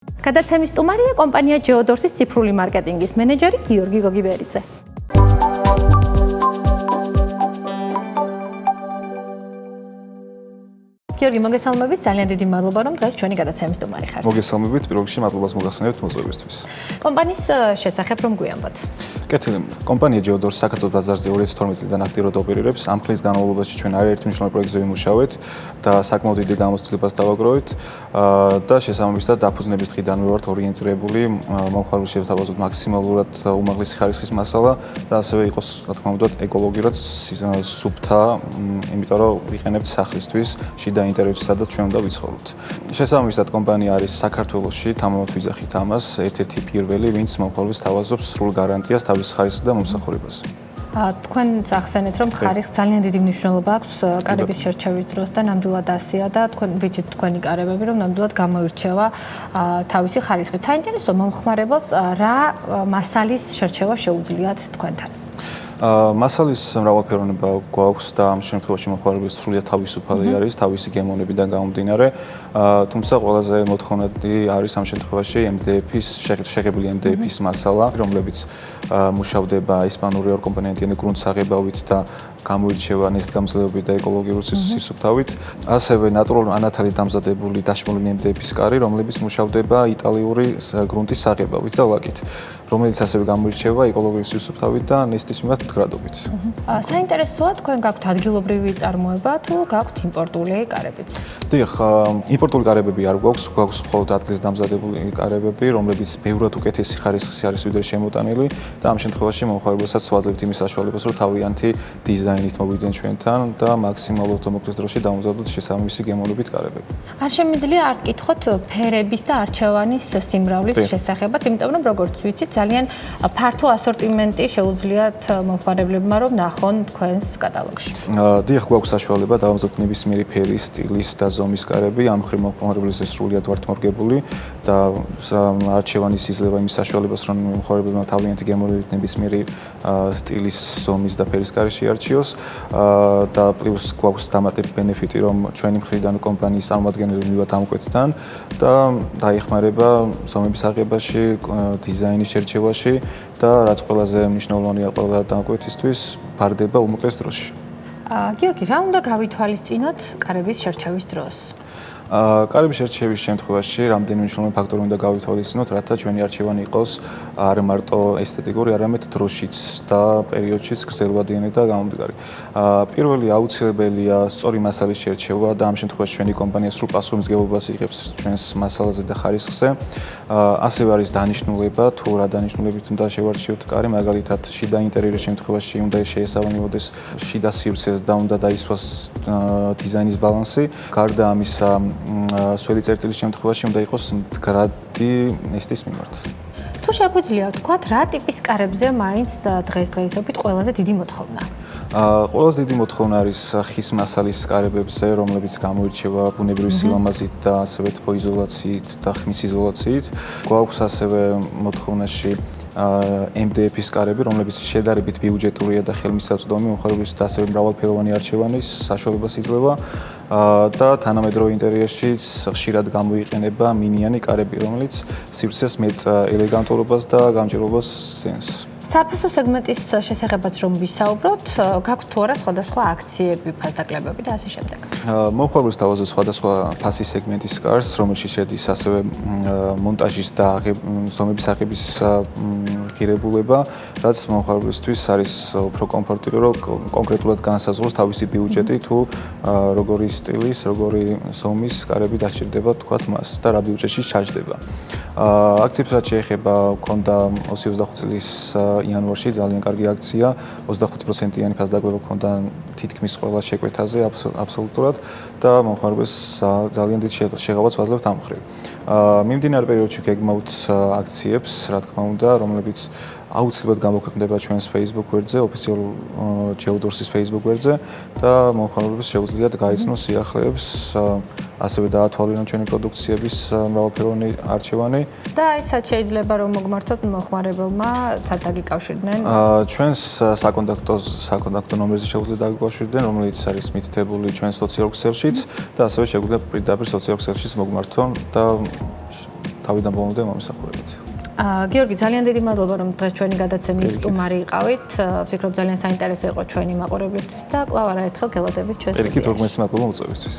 გადაცემის სტუმარია კომპანია Geodors-ის ციფრული მარკეტინგის მენეჯერი გიორგი გოგიბერიძე. გიორგი, მოგესალმებით, ძალიან დიდი მადლობა, რომ დღეს ჩვენი გადაცემის სტუმარი ხართ. მოგესალმებით, პირველ რიგში მადლობას მოგახსენებთ მოწვევისთვის. კომპანიის შესახებ რომ გვიამბოთ. კეთილი, კომპანია Geodors საქართველოს ბაზარზე 2012 წლიდან აქტიურად ოპერირებს. ამ ხნის განმავლობაში ჩვენ არაერთ მნიშვნელოვან პროექტზე ვიმუშავეთ და საკმაოდ დიდი გამოცდილებას დავაგროვეთ და შესაბამისად დაფუძნების დღიდანვე ვართ ორიენტირებული მომხმარებლის შეთავაზოთ მაქსიმალურად უმაღლესი ხარისხის მასალა და ასევე იყოს, რა თქმა უნდა, ეკოლოგიურად სუფთა, იმიტომ რომ ვიყენებთ სახლისთვის შიდა ინტერიერში, სადაც ჩვენ უნდა ვიცხოვროთ. შესაბამისად, კომპანია არის საქართველოში, თამამად ვიძახით ამას, ერთ-ერთი პირველი, ვინც მომხმარებელს თავაზობს სრულ გარანტიას თავის ხარისხს და მომსახურებას. თქვენ ახსენეთ, რომ ხარისხს ძალიან დიდი მნიშვნელობა აქვს კარების შერჩევის დროს და ნამდვილად ასია და თქვენ ვიცით თქვენი კარებები, რომ ნამდვილად გამოირჩევა თავისი ხარისხით. საინტერესო მომხმარებელს რა მასალის შერჩევა შეუძლიათ თქვენთან? მასალის მრავალფეროვნება გვაქვს და ამ შემთხვევაში მომხმარებლის სრულიად თავისუფალი არის, თავისი გემოვნებიდან გამომდინარე. თუმცა ყველაზე მოთხოვნადი არის ამ შემთხვევაში MDF-ის შეღებილი MDF-ის მასალა, რომლებიც მუშავდება ისპანური ორკომპონენტიანი გრუნტსაღებავით და გამოირჩევა ნესტგამძლეობით და ეკოლოგიური სისუფთავით. ასევე ნატურალური ანათალით დამზადებული დაშმული MDF-ის კარი, რომლებიც მუშავდება იტალიური გრუნტის საღებავით და ლაკით, რომელიც ასევე გამოირჩევა ეკოლოგიური სისუფთავით და ნესტის მიმართ მდგრადობით. საინტერესოა, თქვენ გაქვთ ადგილობრივი წარმოება თუ გაქვთ იმპორტული კარებიც? დიახ, იმპორტული კარებები არ გვაქვს, გვაქვს მხოლოდ ადგილზე დამზადებული კარებები, რომლებიც ბევრად უკეთესი ხარისხის არის ვიდრე შემოტანილი და ამ შემთხვევაში მომხმარებელსაც ვაძლევთ იმის საშუალებას, რომ თავიანთი დიზაინით მოვიდნენ ჩვენთან და მაქსიმალურად მოკლეს დროში დავამზადოთ შესაბამისი გემოვნებით კარებები. არ შემიძლია არ გკითხოთ ფერების და არჩევანის სიმრავლის შესახებაც, იმიტომ რომ როგორც ვიცით, ძალიან ფართო ასორტიმენტი შეუძლიათ მომხმარებლებმა რომ ნახონ თქვენს კატალოგში. დიახ, გვაქვს საშუალება დავამზადოთ ნებისმიერი ფერის, სტილის და ზომის კარები, ამ მხრივ მომხმარებელს სრულიად ვართ მორგებული და არჩევანის იძლევა იმის საშუალებას, რომ მომხმარებელმა თავიანთი გემოვნებით ნებისმიერი სტილის, ზომის და ფერის კარი შეარჩიოს და პლუს გვაქვს დამატებითი ბენეფიტი, რომ ჩვენი მხრიდან კომპანიის წარმომადგენელი მივათ ამ კვეთთან და დაიხმარება ზომების აღებაში, დიზაინის შერჩევაში და რაც ყველაზე მნიშვნელოვანია ყველა დამკვეთისთვის, ფარდება უმოკლეს დროში. გიორგი, რა უნდა გავითვალისწინოთ კარების შერჩევის დროს? კარების შერჩევის შემთხვევაში რამდენიმე მნიშვნელოვანი ფაქტორი უნდა გავითვალისწინოთ, რათა ჩვენი არჩევანი იყოს არა მარტო ესთეტიკური, არამედ დროშიც და პერიოდშიც გრძელვადიანი და გამომდინარე. პირველი აუცილებელია სწორი მასალის შერჩევა და ამ შემთხვევაში ჩვენი კომპანია სრულ პასუხისმგებლობას იღებს ჩვენს მასალაზე და ხარისხზე. ასევე არის დანიშნულება, თუ რა დანიშნულებით უნდა შევარჩიოთ კარი, მაგალითად, შიდა ინტერიერის შემთხვევაში უნდა შეესაბამებოდეს შიდა სივრცეს და უნდა დაისვას დიზაინის ბალანსი. გარდა ამისა, სველი წერტილის შემთხვევაში უნდა იყოს მდგრადი ნესტის მიმართ. თუ შეგვიძლია ვთქვათ, რა ტიპის კარებზე მაინც დღესდღეობით ყველაზე დიდი მოთხოვნა? ყველაზე დიდი მოთხოვნა არის ხის მასალის კარებებზე, რომლებიც გამოირჩევა ბუნებრივი სილამაზით და ასევე თბოიზოლაციით და ხმის იზოლაციით. გვაქვს ასევე მოთხოვნაში MDF-ის კარები, რომლებიც შედარებით ბიუჯეტურია და ხელმისაწვდომი მომხმარებლისთვის ასევე მრავალფეროვანი არჩევანის საშუალებას იძლევა და თანამედროვე ინტერიერშიც ხშირად გამოიყენება მინიანი კარები, რომელიც სივრცეს მეტ ელეგანტურობას და გამჭირვალობას სცემს. საფასო სეგმენტის შესახებაც რომ ვისაუბროთ, გაქვთ თუ არა სხვადასხვა აქციები, ფასდაკლებები და ასე შემდეგ. მომხმარებელს თავაზობს სხვადასხვა ფასის სეგმენტის კარს, რომელშიც შედის ასევე მონტაჟის და ზომების აღების ღირებულება, რაც მომხმარებლისთვის არის უფრო კომფორტული, რომ კონკრეტულად განსაზღვროს თავისი ბიუჯეტი თუ როგორი სტილის, როგორი ზომის კარები დასჭირდება თქვათ მას და რა ბიუჯეტში ჩაჯდება. აქციებს რაც შეეხება, გქონდა 25 წლის იანვარში ძალიან კარგი აქცია, 25%-იანი ფასდაკლება გქონდა თითქმის ყველა შეკვეთაზე აბსოლუტურად და მომხმარებელს ძალიან დიდ შეღავას ვაძლევთ ამ მხრივ. მიმდინარე პერიოდში გეგმავთ აქციებს, რა თქმა უნდა, რომლებიც აუცილებლად გამოქვეყნდება ჩვენს Facebook გვერდზე, ოფიციალურ Geodors-ის Facebook გვერდზე და მომხმარებელს შეუძლიათ გაიცნოს სიახლეებს, ასევე დაათვალიერონ ჩვენი პროდუქციების მრავალფეროვანი არჩევანი. და ისაც შეიძლება რომ მოგმართოთ მომხმარებელმა, სად დაგიკავშირდნენ? ჩვენს საკონტაქტო ნომერზე შეუძლიათ დაგიკავშირდნენ, რომელიც არის მითითებული ჩვენს სოციალურ ქსელშიც და ასევე შეგვიძლია პირდაპირ სოციალურ ქსელშიც მოგმართონ და თავიდან ბოლომდე მომსახურებით. გიორგი, ძალიან დიდი მადლობა, რომ დღეს ჩვენი გადაცემის სტუმარი იყავით. ვფიქრობ ძალიან საინტერესო იყო ჩვენი მაყურებლისთვის და კვლავ არაერთხელ გელოდებით ჩვენს სტუდიაში. პირიქით, უღმესი მადლობა მოწვევისთვის.